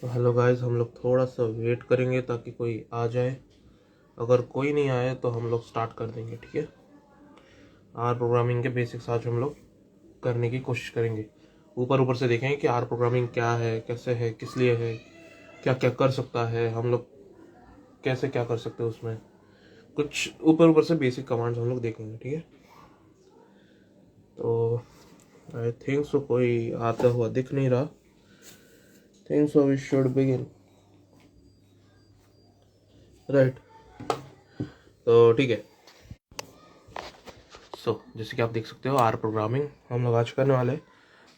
तो hello guys, हम लोग थोड़ा सा वेट करेंगे ताकि कोई आ जाए। अगर कोई नहीं आए तो हम लोग स्टार्ट कर देंगे, ठीक है। आर प्रोग्रामिंग के बेसिक्स आज हम लोग करने की कोशिश करेंगे। ऊपर ऊपर से देखेंगे कि आर प्रोग्रामिंग क्या है, कैसे है, किस लिए है, क्या क्या कर सकता है, हम लोग कैसे क्या कर सकते हैं उसमें। कुछ ऊपर ऊपर से बेसिक कमांड्स हम लोग देखेंगे, ठीक है। तो आई थिंक सो कोई आता हुआ दिख नहीं रहा। Think so we should begin, right. तो ठीक है। जैसे कि आप देख सकते हो, आर प्रोग्रामिंग हम लोग आज करने वाले हैं।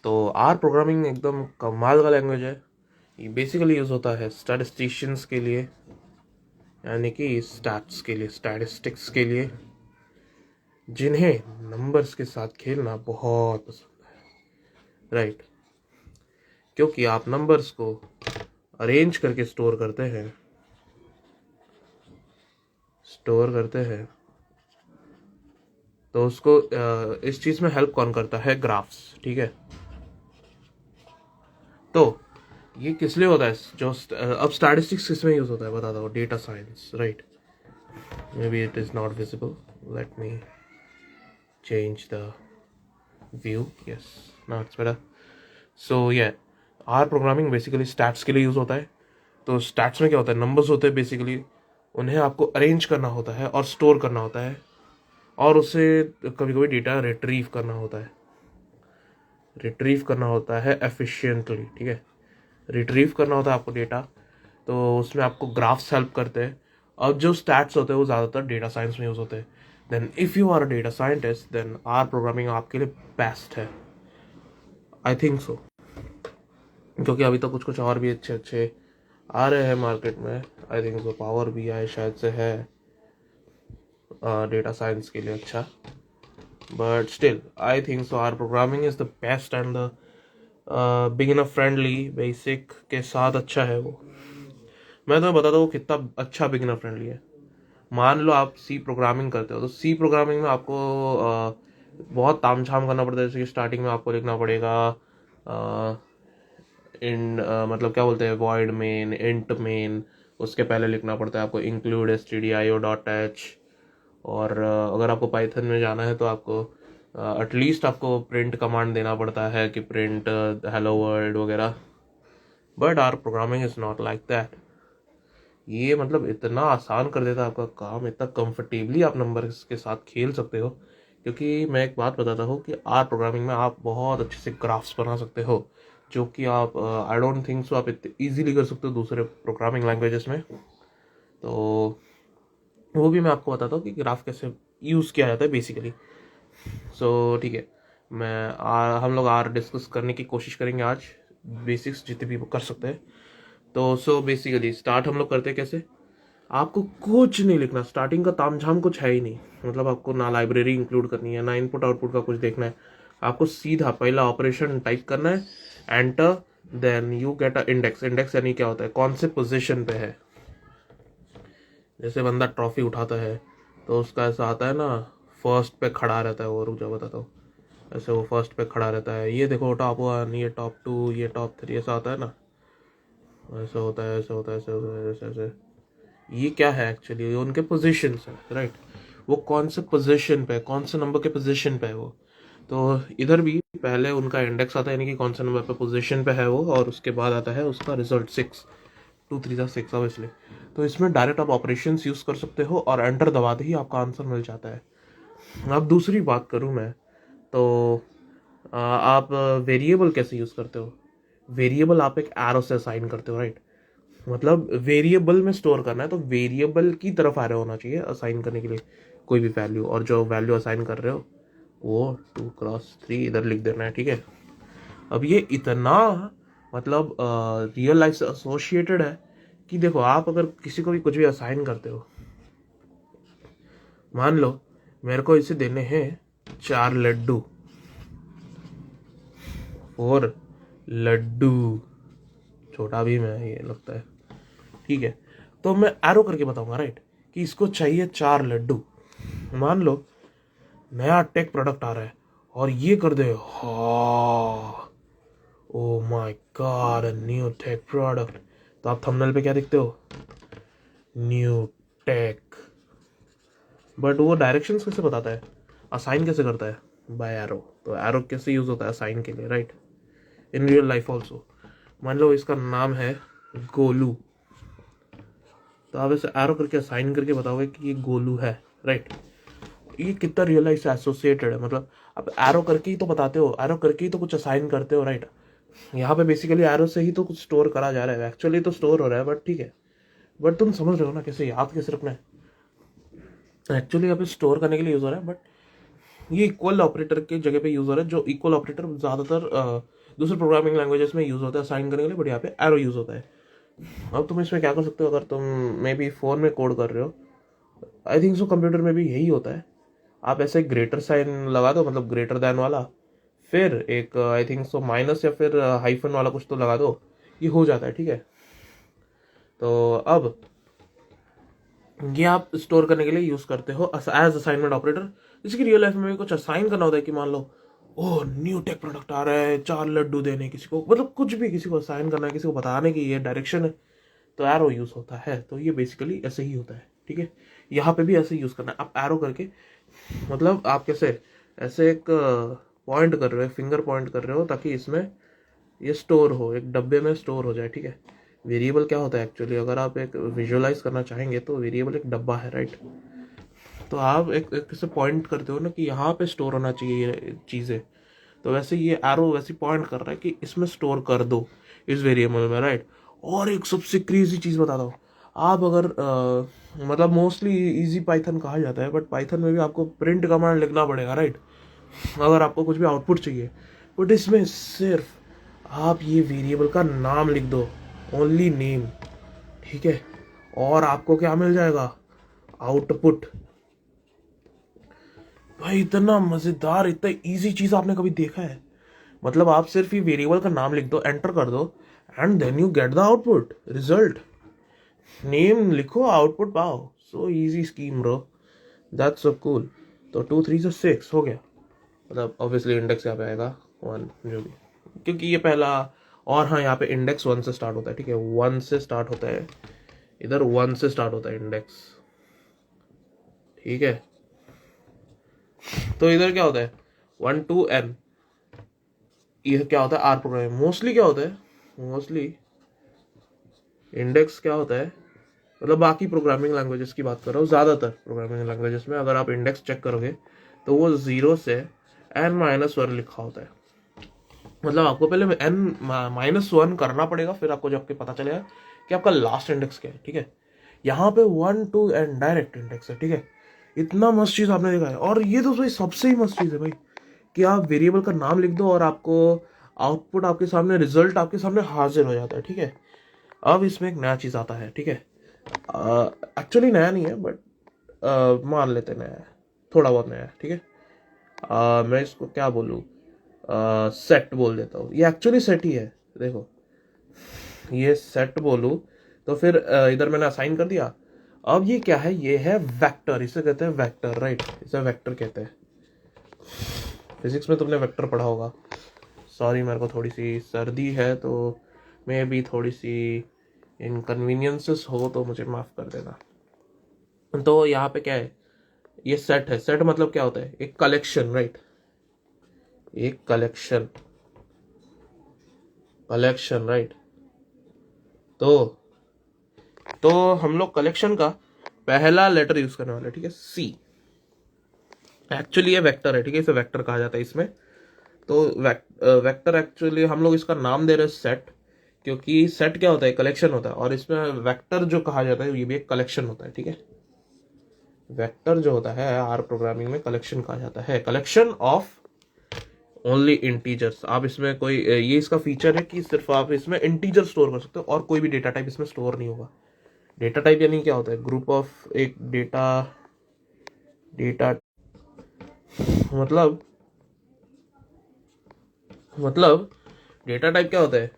तो आर प्रोग्रामिंग एकदम कमाल का लैंग्वेज है। ये बेसिकली यूज़ होता है स्टैटिस्टिशियंस के लिए, यानी कि स्टैट्स के लिए, स्टैटिस्टिक्स के लिए, जिन्हें नंबर्स के साथ खेलना बहुत पसंद है, राइट। क्योंकि आप नंबर्स को अरेंज करके स्टोर करते हैं तो उसको इस चीज़ में हेल्प कौन करता है? ग्राफ्स, ठीक है। तो ये किस लिए होता है? अब स्टैटिस्टिक्स किस में यूज होता है बताता हूँ। Data science, right. May be it is not visible, let me change the view. Yes, now it's better. So ये आर प्रोग्रामिंग बेसिकली स्टैट्स के लिए यूज होता है। तो स्टैट्स में क्या होता है? नंबर्स होते हैं बेसिकली, उन्हें आपको अरेंज करना होता है और स्टोर करना होता है, और उससे कभी कभी डेटा रिट्रीव करना होता है एफिशिएंटली, ठीक है। रिट्रीव करना होता है आपको डेटा, तो उसमें आपको ग्राफ्स हेल्प करते हैं। अब जो स्टैट्स होते हैं वो ज़्यादातर डेटा साइंस में यूज़ होते हैं। Then if you are a data scientist, then R programming आपके लिए बेस्ट है, आई थिंक सो। क्योंकि अभी तो कुछ कुछ और भी अच्छे अच्छे आ रहे हैं मार्केट में। आई थिंक सो पावर भी आई शायद से है डेटा साइंस के लिए अच्छा। But still I think so R programming is the best and the beginner friendly. Basic के साथ अच्छा है वो। मैं तुम्हें बताता हूँ कितना अच्छा बिगिनर फ्रेंडली है। मान लो आप सी प्रोग्रामिंग करते हो, तो सी प्रोग्रामिंग में आपको बहुत तामझाम करना पड़ता है। जैसे कि स्टार्टिंग में आपको लिखना पड़ेगा मतलब क्या बोलते हैं, वॉइड मेन, इंट मेन। उसके पहले लिखना पड़ता है आपको इंक्लूड stdio.h। और अगर आपको पाइथन में जाना है तो आपको एटलीस्ट आपको प्रिंट कमांड देना पड़ता है कि प्रिंट हेलो वर्ल्ड वगैरह। But R programming is not like that. ये मतलब इतना आसान कर देता है आपका काम, इतना कंफर्टेबली आप नंबर्स के साथ खेल सकते हो। क्योंकि मैं एक बात बताता हूँ कि आर प्रोग्रामिंग में आप बहुत अच्छे से ग्राफ्स बना सकते हो, जो कि आप आई डोंट थिंक सो आप इतने ईजिली कर सकते हो दूसरे प्रोग्रामिंग लैंग्वेजेस में। तो वो भी मैं आपको बताता हूँ कि ग्राफ कैसे यूज़ किया जाता है बेसिकली। सो ठीक है, हम लोग आर डिस्कस करने की कोशिश करेंगे आज, बेसिक्स जितने भी कर सकते हैं। तो सो बेसिकली स्टार्ट हम लोग करते हैं कैसे? आपको कुछ नहीं लिखना, स्टार्टिंग का तामझाम कुछ है ही नहीं। मतलब आपको ना लाइब्रेरी इंक्लूड करनी है, ना इनपुट आउटपुट का कुछ देखना है। आपको सीधा पहला ऑपरेशन टाइप करना है, enter, then you get a index. Index यानी क्या होता है? कौन से पोजीशन पे है। जैसे बंदा ट्रॉफी उठाता है तो उसका ऐसा आता है ना, फर्स्ट पे खड़ा रहता है वो। रुक जाओ बताता हूँ। ऐसे वो फर्स्ट पे खड़ा रहता है, ये देखो टॉप 1, ये टॉप 2, ये टॉप 3, ऐसा आता है ना। ऐसा होता है, ऐसा होता है, ऐसे होता है, ऐसे ऐसे। ये क्या है एक्चुअली? ये उनके पोजीशन है, राइट। वो कौन से पोजीशन पे, कौन से नंबर के पोजीशन पे है वो। तो इधर भी पहले उनका इंडेक्स आता है, यानी कि कौन से नंबर पे पोजीशन पे है वो, और उसके बाद आता है उसका रिजल्ट 6, 2 3 6 ऑब्वियसली। तो इसमें डायरेक्ट आप ऑपरेशंस यूज कर सकते हो और एंटर दबाते ही आपका आंसर मिल जाता है। अब दूसरी बात करूँ मैं, तो आप वेरिएबल कैसे यूज करते हो? वेरिएबल आप एक एरो से असाइन करते हो, राइट। मतलब वेरिएबल में स्टोर करना है तो वेरिएबल की तरफ एरो होना चाहिए असाइन करने के लिए कोई भी वैल्यू, और जो वैल्यू असाइन कर रहे हो वो 2 × 3 इधर लिख देना है, ठीक है। अब ये इतना मतलब रियल लाइफ से एसोसिएटेड है कि देखो, आप अगर किसी को भी कुछ भी असाइन करते हो, मान लो मेरे को इसे देने हैं 4 लड्डू, और लड्डू छोटा भी मैं ये लगता है, ठीक है। तो मैं एरो करके बताऊंगा, राइट, कि इसको चाहिए 4 लड्डू। मान लो नया टेक प्रोडक्ट आ रहा है और ये कर दे, हाँ, oh my God, a new tech product. तो आप थंबनेल पे क्या देखते हो, न्यू टेक, बट वो डायरेक्शंस कैसे बताता है, असाइन कैसे करता है, बाय एरो। तो एरो कैसे यूज होता है असाइन के लिए, right, in real life also. मान लो इसका नाम है गोलू, तो आप इसे एरो करके असाइन करके बताओगे कि ये गोलू है, राइट। ये कितना रियल लाइफ से एसोसिएटेड है, मतलब आप एरो करके ही तो बताते हो, एरो करके ही तो कुछ असाइन करते हो, राइट। यहाँ पे बेसिकली एरो से ही तो कुछ स्टोर करा जा रहा है, एक्चुअली तो स्टोर हो रहा है, बट ठीक है, बट तुम समझ रहे हो ना कैसे याद कैसे रखना है। एक्चुअली यहाँ पे स्टोर करने के लिए यूज हो रहा है, बट ये इक्वल ऑपरेटर की जगह पे यूज हो रहा है, जो इक्वल ऑपरेटर ज्यादातर दूसरे प्रोग्रामिंग लैंग्वेजेस में यूज होता है साइन करने के लिए, बट यहाँ पे एरो यूज होता है। अब तुम इसमें क्या कर सकते हो, अगर तुम मे बी फोन में कोड कर रहे हो, आई थिंक सो कंप्यूटर में भी यही होता है, आप ऐसे ग्रेटर साइन लगा दो, मतलब ग्रेटर देन वाला, फिर एक आई थिंक सो माइनस या फिर हाइफन वाला कुछ तो लगा दो, ये हो जाता है, ठीक है। तो अब ये आप स्टोर करने के लिए यूज करते हो एज असाइनमेंट ऑपरेटर। जैसे कि रियल लाइफ में भी कुछ असाइन करना होता है कि मान लो ओह न्यू टेक प्रोडक्ट आ रहा है, 4 लड्डू देने किसी को, मतलब कुछ भी किसी को असाइन करना है, किसी को बताने की ये डायरेक्शन है, तो एरो यूज होता है। तो ये बेसिकली ऐसे ही होता है, ठीक है। यहाँ पे भी ऐसे यूज करना है, आप एरो करके, मतलब आप कैसे ऐसे एक पॉइंट कर रहे हो, फिंगर पॉइंट कर रहे हो, ताकि इसमें ये स्टोर हो, एक डब्बे में स्टोर हो जाए, ठीक है। वेरिएबल क्या होता है एक्चुअली, अगर आप एक विजुअलाइज करना चाहेंगे तो वेरिएबल एक डब्बा है, राइट। तो आप एक से पॉइंट करते हो ना कि यहाँ पे स्टोर होना चाहिए ये चीज़ें, तो वैसे ये एरो वैसे पॉइंट कर रहा है कि इसमें स्टोर कर दो, इस वेरिएबल में, राइट। और एक सबसे क्रेजी चीज़ बताता हूँ, आप अगर मतलब मोस्टली इजी पाइथन कहा जाता है, बट पाइथन में भी आपको प्रिंट कमांड लिखना पड़ेगा, राइट, अगर आपको कुछ भी आउटपुट चाहिए। बट इसमें सिर्फ आप ये वेरिएबल का नाम लिख दो, ओनली नेम, ठीक है, और आपको क्या मिल जाएगा, आउटपुट। भाई इतना मजेदार, इतना इजी चीज आपने कभी देखा है? मतलब आप सिर्फ ये वेरिएबल का नाम लिख दो, एंटर कर दो, and then you get the output result. Name लिखो, आउटपुट पाओ, so easy scheme bro, that's so cool. तो 2 3 6 हो गया, मतलब ऑब्वियसली इंडेक्स यहाँ पे आएगा 1 जो भी, क्योंकि ये पहला। और हाँ, यहाँ पे इंडेक्स 1 से स्टार्ट होता है, ठीक है, 1 से स्टार्ट होता है, इधर 1 से स्टार्ट होता है इंडेक्स, ठीक है। तो इधर क्या होता है 1 to n, ये क्या होता है आर प्रोग्रामिंग मोस्टली क्या होता है, मोस्टली इंडेक्स क्या होता है, मतलब बाकी प्रोग्रामिंग लैंग्वेजेस की बात कर रहा हूँ, ज्यादातर प्रोग्रामिंग लैंग्वेजेस में अगर आप इंडेक्स चेक करोगे तो वो 0 से n-1 लिखा होता है। मतलब आपको पहले n-1 करना पड़ेगा, फिर आपको जब के पता चलेगा कि आपका लास्ट इंडेक्स क्या है, ठीक है। यहाँ पे 1 to n डायरेक्ट इंडेक्स है, ठीक है। इतना मस्त चीज आपने देखा है, और ये तो भाई सबसे ही मस्त चीज है भाई, कि आप वेरिएबल का नाम लिख दो और आपको आउटपुट आपके सामने, रिजल्ट आपके सामने हाजिर हो जाता है, ठीक है। अब इसमें एक नया चीज आता है, ठीक है, एक्चुअली नया नहीं है, बट मान लेते हैं नया है, थोड़ा बहुत नया है, ठीक है। मैं इसको क्या बोलूँ, सेट बोल देता हूँ, ये एक्चुअली सेट ही है, देखो, ये सेट बोलूँ तो फिर इधर मैंने असाइन कर दिया। अब ये क्या है, ये है वेक्टर, इसे कहते हैं वेक्टर, राइट, इसे वेक्टर कहते हैं। फिजिक्स में तुमने वेक्टर पढ़ा होगा। सॉरी, मेरे को थोड़ी सी सर्दी है, तो मे भी थोड़ी सी इनकन्वीनियंसेस हो तो मुझे माफ़ कर देना। तो यहाँ पे क्या है, ये सेट है, सेट मतलब क्या होता है, एक कलेक्शन, राइट, एक कलेक्शन, कलेक्शन, राइट। तो तो हम लोग कलेक्शन का पहला लेटर यूज करने वाले, ठीक है, सी। एक्चुअली ये वेक्टर है, ठीक है, इसे वेक्टर कहा जाता है इसमें। तो वेक्टर एक्चुअली हम लोग इसका नाम दे रहे हैं सेट, क्योंकि सेट क्या होता है, कलेक्शन होता है, और इसमें वेक्टर जो कहा जाता है ये भी एक कलेक्शन होता है, ठीक है। वेक्टर जो होता है आर प्रोग्रामिंग में कलेक्शन कहा जाता है, कलेक्शन ऑफ ओनली इंटीजर्स। आप इसमें कोई ये इसका फीचर है कि सिर्फ आप इसमें इंटीजर स्टोर कर सकते हो, और कोई भी डेटा टाइप इसमें स्टोर नहीं होगा। डेटा टाइप यानी क्या होता है, ग्रुप ऑफ एक डेटा, डेटा मतलब मतलब डेटा टाइप क्या होता है,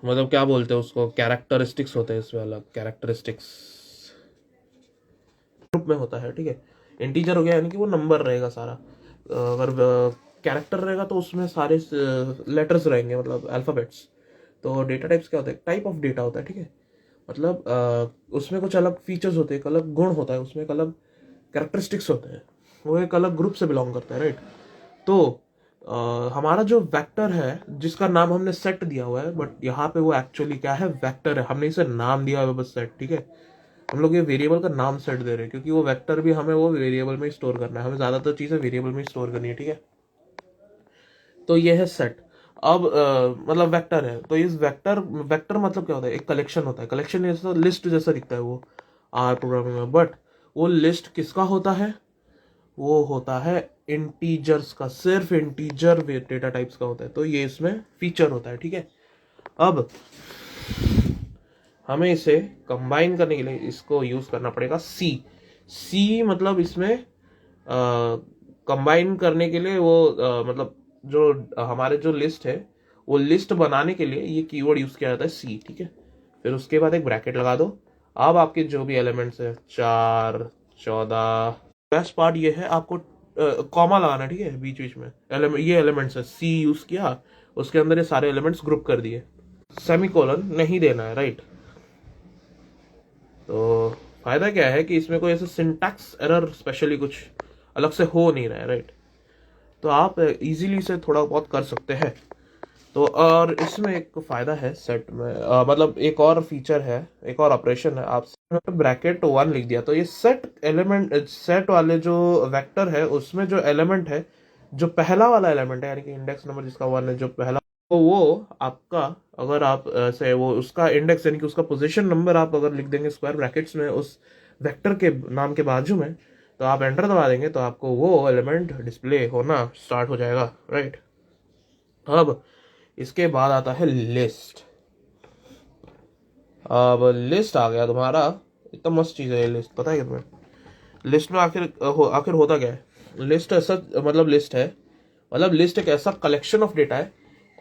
मतलब क्या बोलते हैं उसको, कैरेक्टरिस्टिक्स होते हैं इसमें, अलग कैरेक्टरिस्टिक्स ग्रुप में होता है, ठीक है। इंटीजर हो गया यानी कि वो नंबर रहेगा सारा, अगर कैरेक्टर रहेगा तो उसमें सारे लेटर्स रहेंगे, मतलब अल्फाबेट्स। तो डेटा टाइप्स क्या होता है, टाइप ऑफ डेटा होता है, ठीक है। मतलब उसमें कुछ अलग फीचर्स होते हैं, एक अलग गुण होता है, उसमें एक अलग कैरेक्टरिस्टिक्स होते हैं, वो एक अलग ग्रुप से बिलोंग करता है, राइट। तो हमारा जो वेक्टर है जिसका नाम हमने सेट दिया हुआ है, बट यहाँ पे वो एक्चुअली क्या है, वेक्टर है, हमने इसे नाम दिया हुआ है बस सेट, ठीक है। हम लोग ये वेरिएबल का नाम सेट दे रहे हैं क्योंकि वो वेक्टर भी हमें वो वेरिएबल में ही स्टोर करना है, हमें ज्यादातर चीजें वेरिएबल में ही स्टोर करनी है, ठीक है। तो ये है सेट। अब मतलब वेक्टर है, तो इस वेक्टर वेक्टर मतलब क्या होता है, एक कलेक्शन होता है, कलेक्शन जैसा लिस्ट जैसा दिखता है वो आर प्रोग्रामिंग में, बट वो लिस्ट किसका होता है, वो होता है इंटीजर्स का, सिर्फ इंटीजर डेटा टाइप्स का होता है। तो ये इसमें फीचर होता है, ठीक है। अब हमें इसे कंबाइन करने के लिए इसको यूज करना पड़ेगा सी। सी मतलब इसमें कंबाइन करने के लिए वो मतलब जो हमारे जो लिस्ट है, वो लिस्ट बनाने के लिए ये कीवर्ड यूज किया जाता है सी, ठीक है। फिर उसके बाद एक ब्रैकेट लगा दो। अब आपके जो भी एलिमेंट्स है 4, 14, बेस्ट पार्ट ये है आपको कॉमा लगाना, ठीक है, बीच बीच में। ये एलिमेंट्स है, सी यूज किया, उसके अंदर ये सारे एलिमेंट्स ग्रुप कर दिए। सेमीकोलन नहीं देना है, राइट। तो फायदा क्या है कि इसमें कोई ऐसा सिंटैक्स एरर स्पेशली कुछ अलग से हो नहीं रहा है, राइट। तो आप इजीली से थोड़ा बहुत कर सकते हैं। तो और इसमें एक फायदा है सेट में, मतलब एक और फीचर है, एक और ऑपरेशन है। आप ब्रैकेट 1 लिख दिया तो ये सेट एलिमेंट, सेट वाले जो वेक्टर है उसमें जो एलिमेंट है, जो पहला वाला एलिमेंट है, यानी कि इंडेक्स नंबर जिसका 1 है, जो पहला, तो वो आपका, अगर आप से वो उसका इंडेक्स यानी कि उसका पोजीशन नंबर आप अगर लिख देंगे स्क्वायर ब्रैकेट्स में उस वेक्टर के नाम के बाजू में, तो आप एंटर दबा देंगे तो आपको वो एलिमेंट डिस्प्ले होना स्टार्ट हो जाएगा, राइट। अब इसके बाद आता है लिस्ट। अब लिस्ट आ गया तुम्हारा, इतना मस्त चीज है ये लिस्ट, पता है क्या तुम्हें लिस्ट में आखिर होता क्या है। लिस्ट ऐसा मतलब लिस्ट है, मतलब लिस्ट एक ऐसा कलेक्शन ऑफ डेटा है,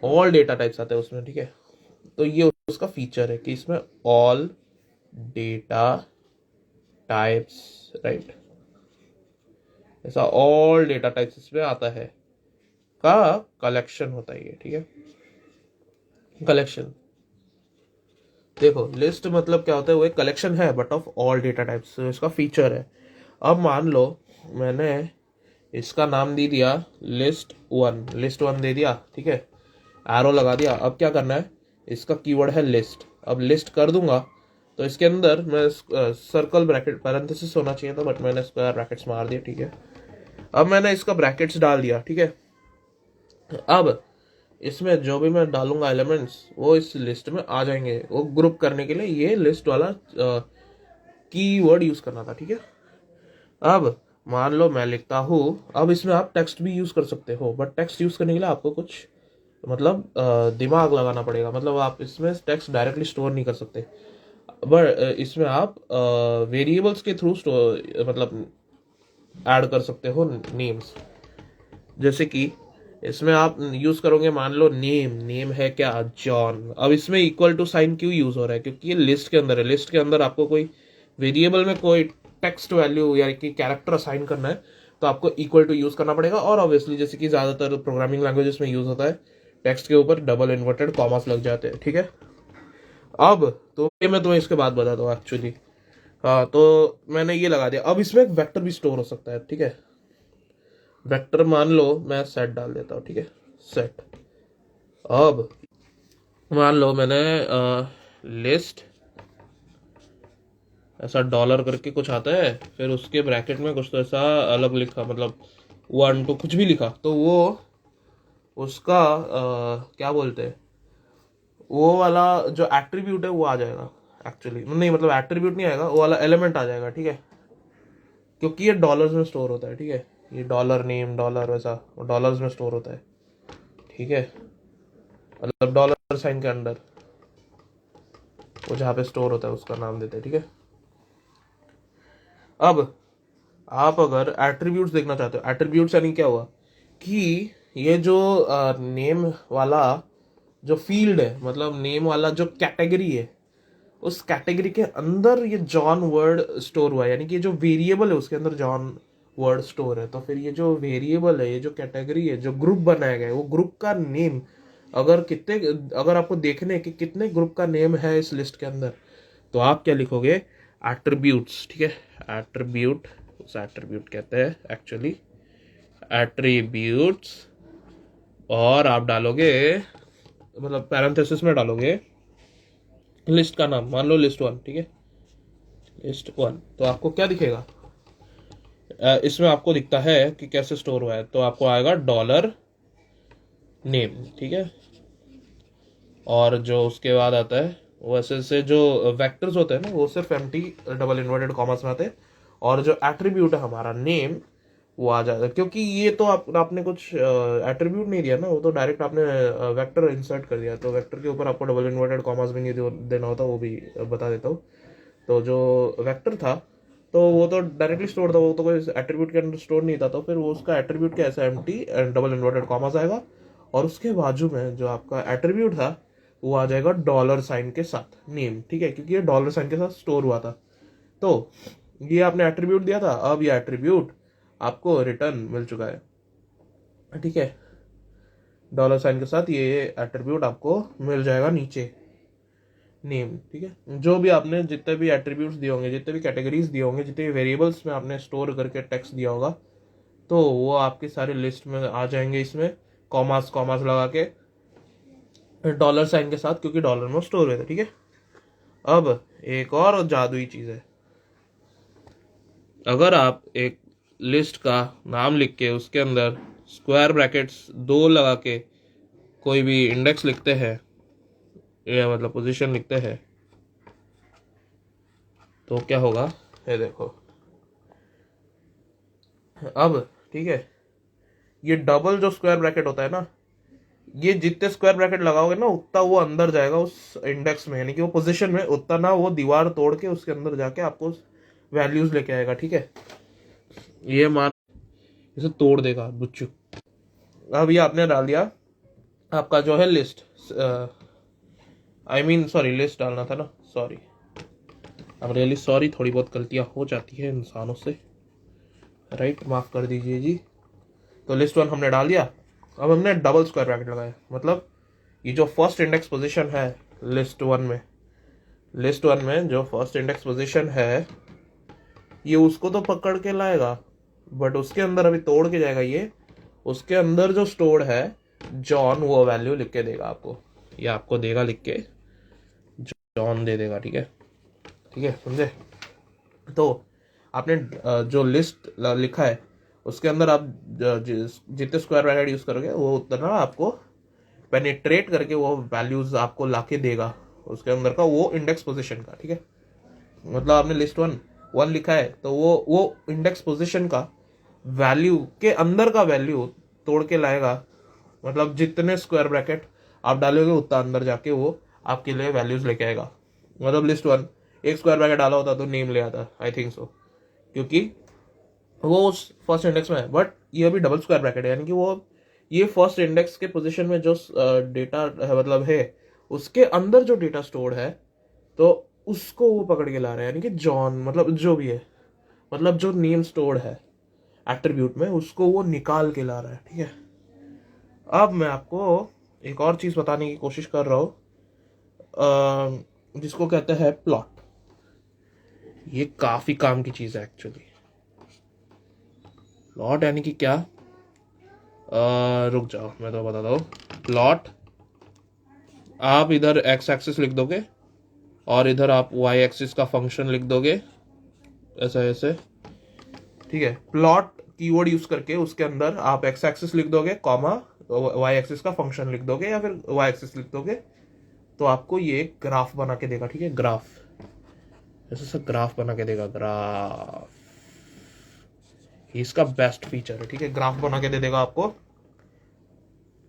ऑल डेटा टाइप्स आते हैं उसमें, ठीक है। तो ये उसका फीचर है कि इसमें ऑल डेटा टाइप्स, राइट, ऐसा ऑल डेटा टाइप्स इसमें आता है का कलेक्शन होता है ये, ठीक है। कलेक्शन देखो, लिस्ट मतलब क्या होता है, वो एक कलेक्शन है but of all data types, इसका फीचर है। अब मान लो मैंने इसका नाम दे दिया लिस्ट वन दे दिया, ठीक है, एरो लगा दिया। अब क्या करना है, इसका कीवर्ड है लिस्ट। अब लिस्ट कर दूंगा तो इसके अंदर मैं सर्कल ब्रैकेट पैरेंथेसिस होना चाहिए था, बट मैंने स्क्वायर ब्रैकेट्स मार दिया, ठीक है। अब मैंने इसका ब्रैकेट्स डाल दिया, ठीक है। अब इसमें जो भी मैं डालूंगा एलिमेंट्स वो इस लिस्ट में आ जाएंगे, वो ग्रुप करने के लिए ये लिस्ट वाला कीवर्ड यूज करना था, ठीक है। अब मान लो मैं लिखता हूँ, अब इसमें आप टेक्स्ट भी यूज कर सकते हो, बट टेक्स्ट यूज करने के लिए आपको कुछ मतलब दिमाग लगाना पड़ेगा, मतलब आप इसमें टेक्स्ट डायरेक्टली स्टोर नहीं कर सकते, बट इसमें आप वेरिएबल्स के थ्रू स्टोर मतलब ऐड कर सकते हो नेम्स। जैसे कि इसमें आप यूज करोगे, मान लो नेम है क्या, जॉन। अब इसमें इक्वल टू साइन क्यों यूज हो रहा है, क्योंकि ये लिस्ट के अंदर है, लिस्ट के अंदर आपको कोई वेरिएबल में कोई टेक्स्ट वैल्यू यानी कि कैरेक्टर असाइन करना है, तो आपको इक्वल टू यूज करना पड़ेगा। और ऑब्वियसली जैसे कि ज्यादातर प्रोग्रामिंग लैंग्वेजेस में यूज होता है, टेक्स्ट के ऊपर डबल इन्वर्टेड कॉमास लग जाते हैं, ठीक है। अब तो ये मैं तुम्हें इसके बाद बताता हूँ एक्चुअली। हाँ, तो मैंने ये लगा दिया। अब इसमें एक वेक्टर भी स्टोर हो सकता है, ठीक है। वेक्टर मान लो मैं सेट डाल देता हूँ, ठीक है, सेट। अब मान लो मैंने लिस्ट ऐसा डॉलर करके कुछ आता है, फिर उसके ब्रैकेट में कुछ तो ऐसा अलग लिखा, मतलब 1 2 कुछ भी लिखा, तो वो उसका क्या बोलते हैं, वो वाला जो एट्रीब्यूट है वो आ जाएगा एक्चुअली, नहीं मतलब एट्रीब्यूट नहीं आएगा, वो वाला एलिमेंट आ जाएगा, ठीक है, क्योंकि ये डॉलर्स में स्टोर होता है, ठीक है। ये डॉलर नेम डॉलर वैसा डॉलर्स में स्टोर होता है, ठीक है, मतलब डॉलर साइन के अंदर वो जहाँ पे स्टोर होता है उसका नाम देते हैं, ठीक है। अब आप अगर एट्रीब्यूट्स देखना चाहते हो, एट्रीब्यूट्स यानी क्या हुआ कि ये जो नेम वाला जो फील्ड है, मतलब नेम वाला जो कैटेगरी है, उस कैटेगरी के अंदर ये जॉन वर्ड स्टोर हुआ है, यानी कि जो वेरिएबल है उसके अंदर जॉन वर्ड स्टोर है, तो फिर ये जो वेरिएबल है, ये जो कैटेगरी है, जो ग्रुप बनाया गया है, वो ग्रुप का नेम अगर आपको देखने हैं कि कितने ग्रुप का नेम है इस लिस्ट के अंदर, तो आप क्या लिखोगे, एट्रीब्यूट्स, ठीक है, एट्रीब्यूट, उस एट्रीब्यूट कहते हैं एक्चुअली, एट्रीब्यूट्स, और आप डालोगे, मतलब पैरेंथेसिस में डालोगे लिस्ट का नाम, मान लो लिस्ट वन, ठीक है, लिस्ट वन। तो आपको क्या दिखेगा, इसमें आपको दिखता है कि कैसे स्टोर हुआ है, तो आपको आएगा डॉलर नेम, ठीक है, और जो उसके बाद आता है वैसे से जो वेक्टर्स होते हैं ना, वो सिर्फ एम्प्टी डबल इन्वर्टेड कॉमर्स में आते हैं, और जो एट्रीब्यूट है हमारा नेम, वो आ जाता है, क्योंकि ये तो आपने कुछ एट्रीब्यूट नहीं दिया ना, वो तो डायरेक्ट आपने वेक्टर इंसर्ट कर दिया, तो वेक्टर के ऊपर आपको डबल इन्वर्टेड कॉमर्स भी नहीं देना होता, वो भी बता देता हूँ। तो जो वेक्टर था, तो वो तो डायरेक्टली स्टोर था, वो तो कोई एट्रीब्यूट के अंदर स्टोर नहीं था, तो फिर वो उसका एट्रीब्यूट क्या, ऐसा एम्प्टी डबल इन्वर्टेड कॉमर्स आएगा, और उसके बाजू में जो आपका एट्रीब्यूट था वो आ जाएगा डॉलर साइन के साथ नेम, ठीक है, क्योंकि ये डॉलर साइन के साथ स्टोर हुआ था। तो ये आपने एट्रीब्यूट दिया था, अब ये एट्रीब्यूट आपको रिटर्न मिल चुका है, ठीक है, डॉलर साइन के साथ ये एट्रीब्यूट आपको मिल जाएगा नीचे नेम, ठीक है। जो भी आपने जितने भी एट्रीब्यूट्स दिए होंगे, जितने भी कैटेगरीज दिए होंगे, जितने भी वेरिएबल्स में आपने स्टोर करके टेक्स्ट दिया होगा, तो वो आपकी सारी लिस्ट में आ जाएंगे, इसमें कॉमास कॉमास लगा के डॉलर साइन के साथ, क्योंकि डॉलर में स्टोर हुए थे, ठीक है। अब एक और जादुई चीज है, अगर आप एक लिस्ट का नाम लिख के उसके अंदर स्क्वायर ब्रैकेट्स 2 लगा के कोई भी इंडेक्स लिखते हैं, या मतलब पोजीशन लिखते हैं, तो क्या होगा, ये देखो, अब ठीक है, ये डबल जो स्क्वायर ब्रैकेट होता है ना, ये जितने स्क्वायर ब्रैकेट लगाओगे ना, उतना वो अंदर जाएगा उस इंडेक्स में, यानी कि वो पोजीशन में, उतना ना वो दीवार तोड़ के उसके अंदर जाके आपको वैल्यूज लेके आएगा, ठीक है। ये मान इसे तोड़ देगा बुच्चू। अब ये आपने डाल दिया आपका जो है लिस्ट, सॉरी लिस्ट डालना था ना, सॉरी, अब रियली सॉरी, थोड़ी बहुत गलतियां हो जाती है इंसानों से, राइट, माफ कर दीजिए जी। तो लिस्ट वन हमने डाल दिया, अब हमने डबल स्क्वायर ब्रैकेट लगाया, मतलब ये जो फर्स्ट इंडेक्स पोजीशन है लिस्ट वन में जो फर्स्ट इंडेक्स पोजीशन है, ये उसको तो पकड़ के लाएगा, बट उसके अंदर अभी तोड़ के जाएगा ये, उसके अंदर जो स्टोर्ड है जॉन, वो वैल्यू लिख के देगा आपको, ये आपको देगा लिख के, जॉन दे देगा, ठीक है, समझे। तो आपने जो लिस्ट लिखा है उसके अंदर आप जितने स्क्वायर ब्रैकेट यूज करोगे, वो उतना आपको पेनिट्रेट करके वो वैल्यूज आपको लाके देगा उसके अंदर का, वो इंडेक्स पोजीशन का, ठीक है। मतलब आपने लिस्ट वन लिखा है, तो वो इंडेक्स पोजीशन का वैल्यू के अंदर का वैल्यू तोड़ के लाएगा, मतलब जितने स्क्वायर ब्रैकेट आप डालोगे उतना अंदर जाके वो आपके लिए वैल्यूज लेके आएगा। मतलब लिस्ट वन एक स्क्वायर ब्रैकेट डाला होता तो नेम ले आता, आई थिंक सो, क्योंकि वो उस फर्स्ट इंडेक्स में है, बट ये अभी डबल स्क्वायर ब्रैकेट है, यानी कि वो ये फर्स्ट इंडेक्स के पोजीशन में जो डेटा मतलब है, उसके अंदर जो डेटा स्टोर्ड है, तो उसको वो पकड़ के ला रहा है, यानी कि जॉन, मतलब जो भी है, मतलब जो नेम स्टोर्ड है एट्रीब्यूट में, उसको वो निकाल के ला रहा है, ठीक है। अब मैं आपको एक और चीज बताने की कोशिश कर रहा हूँ, जिसको कहते हैं प्लॉट। ये काफी काम की चीज है एक्चुअली। प्लॉट यानी कि क्या, रुक जाओ मैं तो बताता हूँ। प्लॉट, आप इधर एक्स एक्सिस लिख दोगे और इधर आप वाई एक्सिस का फंक्शन लिख दोगे, ऐसे, ठीक है। प्लॉट कीवर्ड यूज करके उसके अंदर आप एक्स एक्सिस लिख दोगे, कॉमा वाई एक्सिस का फंक्शन लिख दोगे, या फिर वाई एक्सिस लिख दोगे, तो आपको ये ग्राफ बना के देगा, ठीक है। ग्राफ, ऐसा ग्राफ बना के देगा, ग्राफ, इसका बेस्ट फीचर है, ठीक है। ग्राफ बना के दे देगा आपको,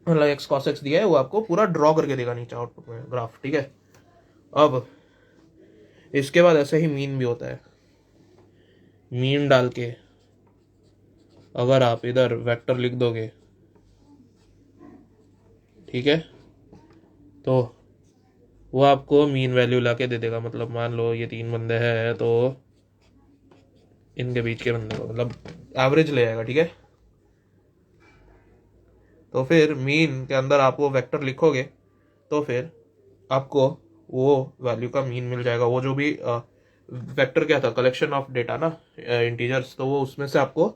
मतलब एक्स कॉस एक्स दिया है, वो आपको पूरा ड्रॉ करके देगा नीचे आउटपुट में ग्राफ, ठीक है। अब इसके बाद ऐसे ही मीन भी होता है। मीन डाल के अगर आप इधर वेक्टर लिख दोगे, ठीक है, तो वो आपको मीन वैल्यू लाके दे देगा। मतलब मान लो ये 3 बंदे हैं, तो इनके बीच के बंदे को, मतलब एवरेज ले आएगा, ठीक है। तो फिर मीन के अंदर आप वो वेक्टर लिखोगे तो फिर आपको वो वैल्यू का मीन मिल जाएगा। वो जो भी वेक्टर क्या था, कलेक्शन ऑफ डेटा ना, इंटीजर्स, तो वो उसमें से आपको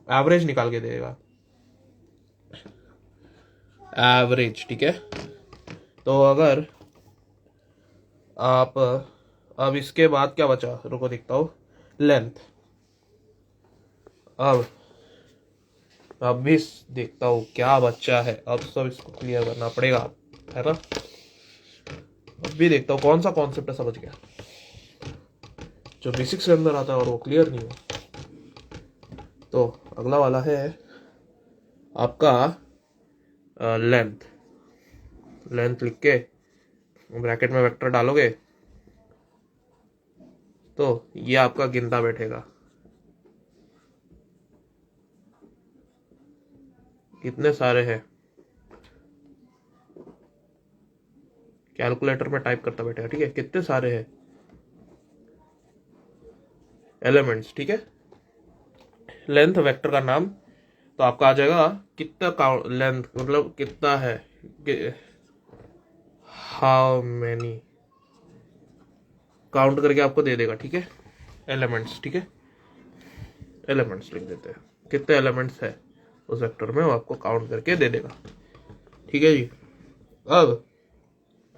एवरेज निकाल के देगा, एवरेज, ठीक है। तो अगर आप अब इसके बाद क्या बचा, रुको दिखता हूँ, लेंथ। अब भी देखता हूँ क्या बच्चा है, अब सब इसको क्लियर करना पड़ेगा, है ना। अब भी देखता हूँ कौन सा कॉन्सेप्ट है समझ गया, जो बेसिक्स के अंदर आता है और वो क्लियर नहीं हुआ। तो अगला वाला है आपका लेंथ। लेंथ लिख के ब्रैकेट में वेक्टर डालोगे तो ये आपका गिनता बैठेगा कितने सारे हैं, कैलकुलेटर में टाइप करता बैठेगा, ठीक है, कितने सारे हैं एलिमेंट्स, ठीक है। लेंथ वेक्टर का नाम, तो आपका आ जाएगा कितना काउंट, लेंथ मतलब कितना है, हाउ मैनी, काउंट करके आपको दे देगा, ठीक है। एलिमेंट्स, ठीक है, एलिमेंट्स लिख देते हैं, कितने एलिमेंट्स है उस वेक्टर में वो आपको काउंट करके दे देगा, ठीक है जी। अब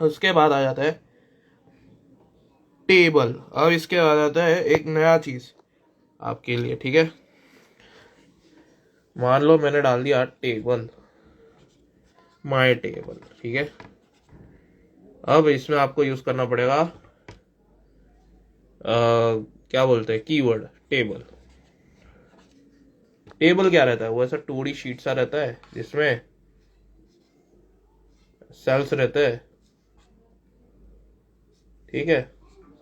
उसके बाद आ जाता है टेबल। अब इसके बाद आता है एक नया चीज आपके लिए, ठीक है। मान लो मैंने डाल दिया टेबल, माय टेबल, ठीक है। अब इसमें आपको यूज करना पड़ेगा क्या बोलते हैं, कीवर्ड टेबल। टेबल क्या रहता है, वो ऐसा 2D शीट सा रहता है जिसमें सेल्स रहते हैं, ठीक है,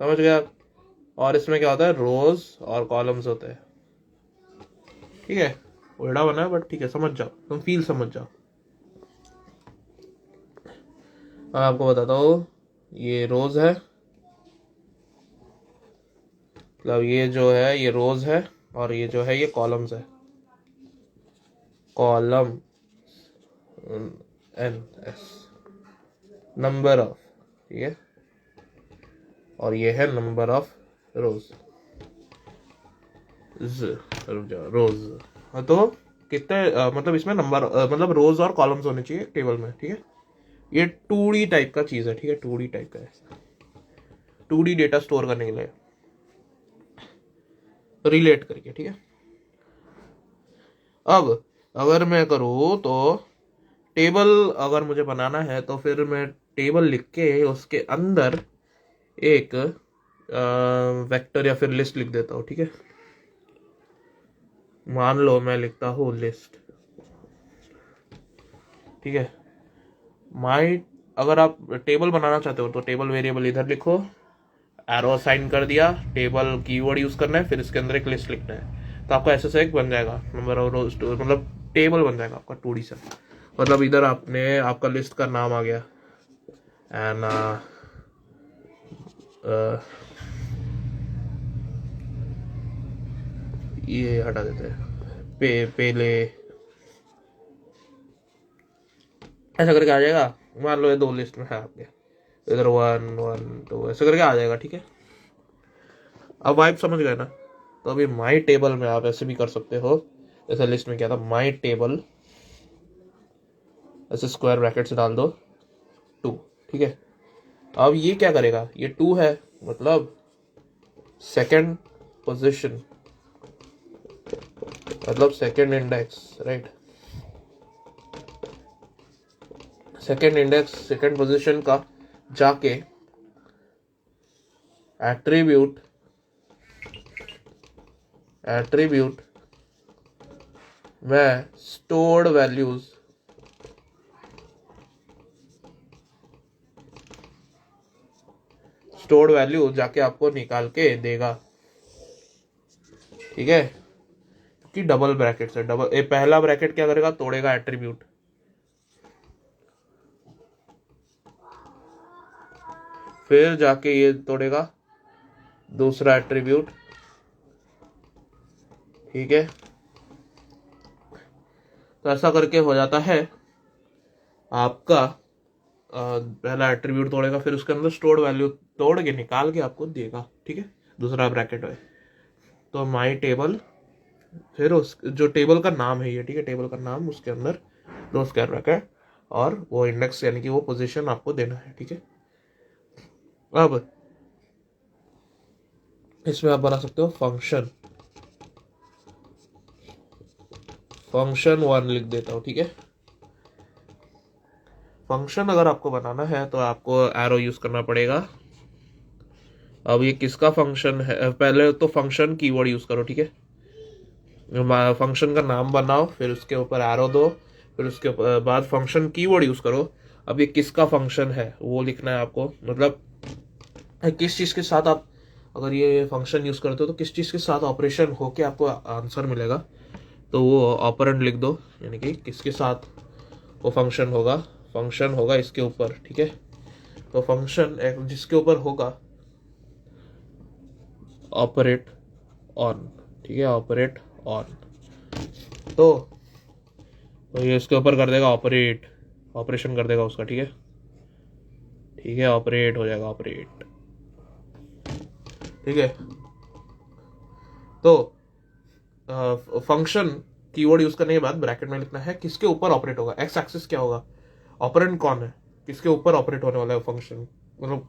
समझ गए आप। और इसमें क्या होता है, रोज और कॉलम्स होते हैं, ठीक है। उल्टा बना है बट ठीक है, समझ जाओ, तुम फील समझ जाओ। मैं आपको बताता हूँ, ये रोज है, मतलब ये जो है ये रोज है, और ये जो है ये कॉलम्स है, column N S, number of, ठीक है, और ये है नंबर ऑफ रोज, रुक जाओ, रोज। हाँ, तो कितने मतलब इसमें नंबर मतलब रोज और कॉलम्स होने चाहिए टेबल में, ठीक है। ये 2D टाइप का चीज है, ठीक है, 2D टाइप का है, 2D डेटा स्टोर करने के लिए रिलेट करके, ठीक है। अब अगर मैं करूँ तो टेबल अगर मुझे बनाना है तो फिर मैं टेबल लिख के उसके अंदर एक वेक्टर या फिर लिस्ट लिख देता हूँ, ठीक है। मान लो मैं लिखता हूँ लिस्ट, ठीक है। माई, अगर आप टेबल बनाना चाहते हो तो टेबल वेरिएबल इधर लिखो, एरो साइन कर दिया, टेबल कीवर्ड यूज करना है, फिर इसके अंदर एक लिस्ट लिखना है, तो आपका ऐसे एक बन जाएगा, नंबर ऑफ रोज, मतलब टेबल बन जाएगा आपका 2D से। मतलब इधर आपने आपका लिस्ट का नाम आ गया, एंड ये हटा देते हैं, पहले ऐसा करके आ जाएगा। मान लो ये 2 लिस्ट में है आपके, इधर 1 1 2 ऐसे करके आ जाएगा, ठीक है। अब वाइब समझ गए ना। तो अभी माई टेबल में आप ऐसे भी कर सकते हो, जैसे लिस्ट में क्या था, माई टेबल, ऐसे स्क्वायर ब्रैकेट से डाल दो 2, ठीक है। अब ये क्या करेगा, ये 2 है, मतलब सेकंड पोजीशन, मतलब second index, right. Second index, second position का जाके एट्रीब्यूट, एट्रीब्यूट में स्टोर्ड वैल्यूज, स्टोर्ड वैल्यू जाके आपको निकाल के देगा, ठीक है। कि डबल ब्रैकेट से, डबल ए पहला ब्रैकेट क्या करेगा, तोड़ेगा एट्रीब्यूट, फिर जाके ये तोड़ेगा दूसरा एट्रीब्यूट, ठीक है। तो ऐसा करके हो जाता है आपका पहला एट्रीब्यूट तोड़ेगा, फिर उसके अंदर स्टोर्ड वैल्यू तोड़ के निकाल के आपको देगा, ठीक है। दूसरा ब्रैकेट है तो माई टेबल, फिर उस जो टेबल का नाम है ये, ठीक है, टेबल का नाम, उसके अंदर दो स्क्वायर ब्रैकेट और वो इंडेक्स यानी कि वो पोजीशन आपको देना है, ठीक है। अब इसमें आप बना सकते हो फंक्शन, फंक्शन 1 लिख देता हूँ, ठीक है। फंक्शन अगर आपको बनाना है तो आपको एरो यूज करना पड़ेगा। अब ये किसका फंक्शन है, पहले तो फंक्शन कीवर्ड यूज करो, ठीक है। फंक्शन का नाम बनाओ, फिर उसके ऊपर एरो दो, फिर उसके बाद फंक्शन कीवर्ड यूज करो। अब ये किसका फंक्शन है वो लिखना है आपको, मतलब किस चीज के साथ आप अगर ये फंक्शन यूज करते हो तो किस चीज के साथ ऑपरेशन होके आपको आंसर मिलेगा, तो वो ऑपरेंड लिख दो, यानी कि किसके साथ वो फंक्शन होगा। फंक्शन होगा इसके ऊपर, ठीक है। तो फंक्शन जिसके ऊपर होगा ऑपरेट ऑन, ठीक है, ऑपरेट ऑन, तो ये इसके ऊपर कर देगा ऑपरेट, ऑपरेशन कर देगा उसका, ठीक है, ठीक है, ऑपरेट हो जाएगा ऑपरेट, ठीक है। तो फंक्शन कीवर्ड यूज करने के बाद ब्रैकेट में लिखना है किसके ऊपर ऑपरेट होगा, एक्स एक्सिस क्या होगा, ऑपरेंड कौन है, किसके ऊपर ऑपरेट होने वाला है फंक्शन, मतलब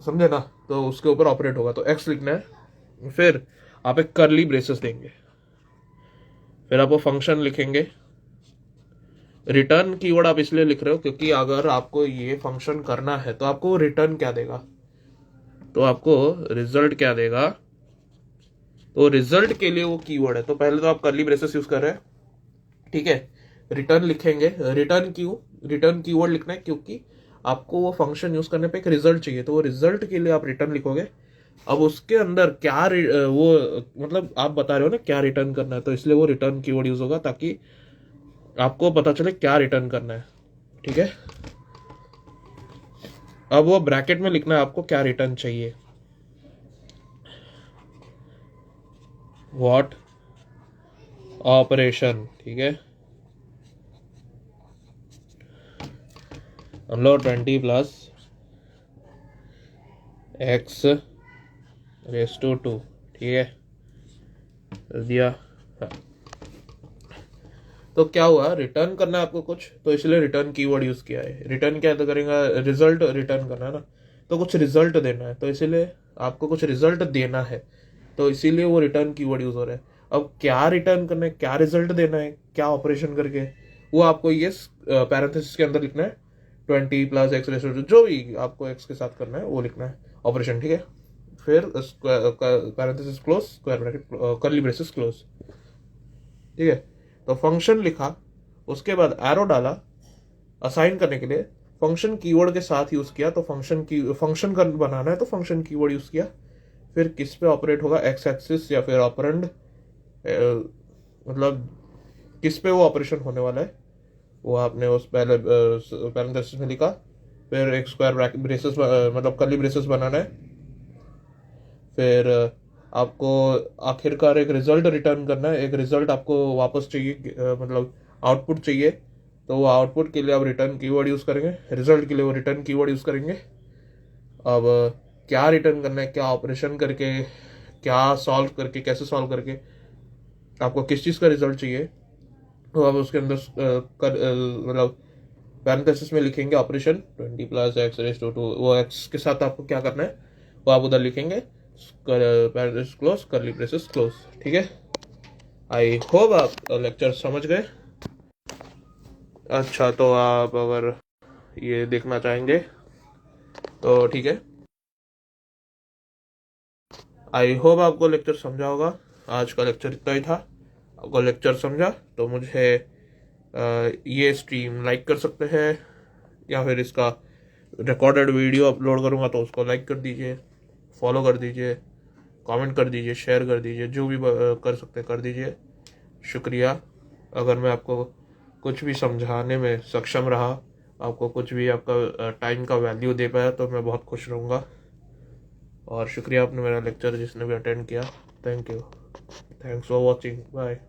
समझे ना, तो उसके ऊपर ऑपरेट होगा तो एक्स लिखना है। फिर आप एक कर्ली ब्रेसेस देंगे, फिर आप वो फंक्शन लिखेंगे। रिटर्न कीवर्ड आप इसलिए लिख रहे हो क्योंकि अगर आपको ये फंक्शन करना है तो आपको रिटर्न क्या देगा, तो आपको रिजल्ट क्या देगा, तो रिजल्ट के लिए वो कीवर्ड है। तो पहले तो आप कर्ली ब्रेसेस यूज कर रहे हैं, ठीक है। रिटर्न लिखेंगे, रिटर्न क्यों, रिटर्न कीवर्ड लिखना है क्योंकि आपको वो फंक्शन यूज करने पे एक रिजल्ट चाहिए, तो वो रिजल्ट के लिए आप रिटर्न लिखोगे। अब उसके अंदर क्या वो मतलब आप बता रहे हो ना क्या रिटर्न करना है, तो इसलिए वो रिटर्न कीवर्ड यूज होगा ताकि आपको पता चले क्या रिटर्न करना है, ठीक है। अब वो ब्रैकेट में लिखना है आपको क्या रिटर्न चाहिए, व्हाट ऑपरेशन, ठीक है। हम लोग 20 प्लस एक्स रेस टू 2, ठीक है, कर दिया। हाँ। तो क्या हुआ, रिटर्न करना है आपको कुछ, तो इसलिए रिटर्न कीवर्ड यूज किया है। रिटर्न क्या तो करेंगे, रिजल्ट रिटर्न करना है ना, तो कुछ रिजल्ट देना है, तो इसीलिए आपको कुछ रिजल्ट देना है, तो इसीलिए वो रिटर्न कीवर्ड यूज हो रहा है। अब क्या रिटर्न करना है, क्या रिजल्ट देना है, क्या ऑपरेशन करके, वो आपको ये पैरेंथेसिस के अंदर लिखना है। 20 प्लस एक्स रेस टू, जो भी आपको एक्स के साथ करना है वो लिखना है ऑपरेशन, ठीक है। फिर parenthesis close, square bracket, curly braces close, ठीक है। तो फंक्शन लिखा, उसके बाद एरो डाला असाइन करने के लिए, फंक्शन कीवर्ड के साथ यूज किया, तो फंक्शन का बनाना है तो फंक्शन कीवर्ड यूज किया। फिर किस पे ऑपरेट होगा, एक्स एक्सिस या फिर ऑपरेंड, मतलब किस पे वो ऑपरेशन होने वाला है वो आपने उस पहले पैरेंथेसिस में लिखा। फिर एक स्क्वायर ब्रेसेस मतलब कर्ली ब्रेसेस बनाना है। फिर आपको आखिरकार एक रिजल्ट रिटर्न करना है, एक रिजल्ट आपको वापस चाहिए, मतलब आउटपुट चाहिए, तो वो आउटपुट के लिए आप रिटर्न कीवर्ड यूज करेंगे, रिजल्ट के लिए वो रिटर्न कीवर्ड यूज करेंगे। अब क्या रिटर्न करना है, क्या ऑपरेशन करके, क्या सॉल्व करके, कैसे सॉल्व करके, आपको किस चीज़ का रिजल्ट चाहिए, तो आप उसके अंदर मतलब पैरेंथेसिस में लिखेंगे operation 20 plus X raise to 2, वो एक्स के साथ आपको क्या करना है वो आप उधर लिखेंगे, parenthesis close, curly braces close, ठीक है। आई होप आप लेक्चर समझ गए। अच्छा, तो आप अगर ये देखना चाहेंगे तो ठीक है। आई होप आपको लेक्चर समझा होगा। आज का लेक्चर इतना ही था। आपको लेक्चर समझा तो मुझे ये स्ट्रीम लाइक कर सकते हैं, या फिर इसका रिकॉर्डेड वीडियो अपलोड करूँगा तो उसको लाइक कर दीजिए, फॉलो कर दीजिए, कमेंट कर दीजिए, शेयर कर दीजिए, जो भी कर सकते कर दीजिए। शुक्रिया। अगर मैं आपको कुछ भी समझाने में सक्षम रहा, आपको कुछ भी आपका टाइम का वैल्यू दे पाया, तो मैं बहुत खुश रहूँगा। और शुक्रिया आपने मेरा लेक्चर जिसने भी अटेंड किया। Thank you, thanks for watching, bye.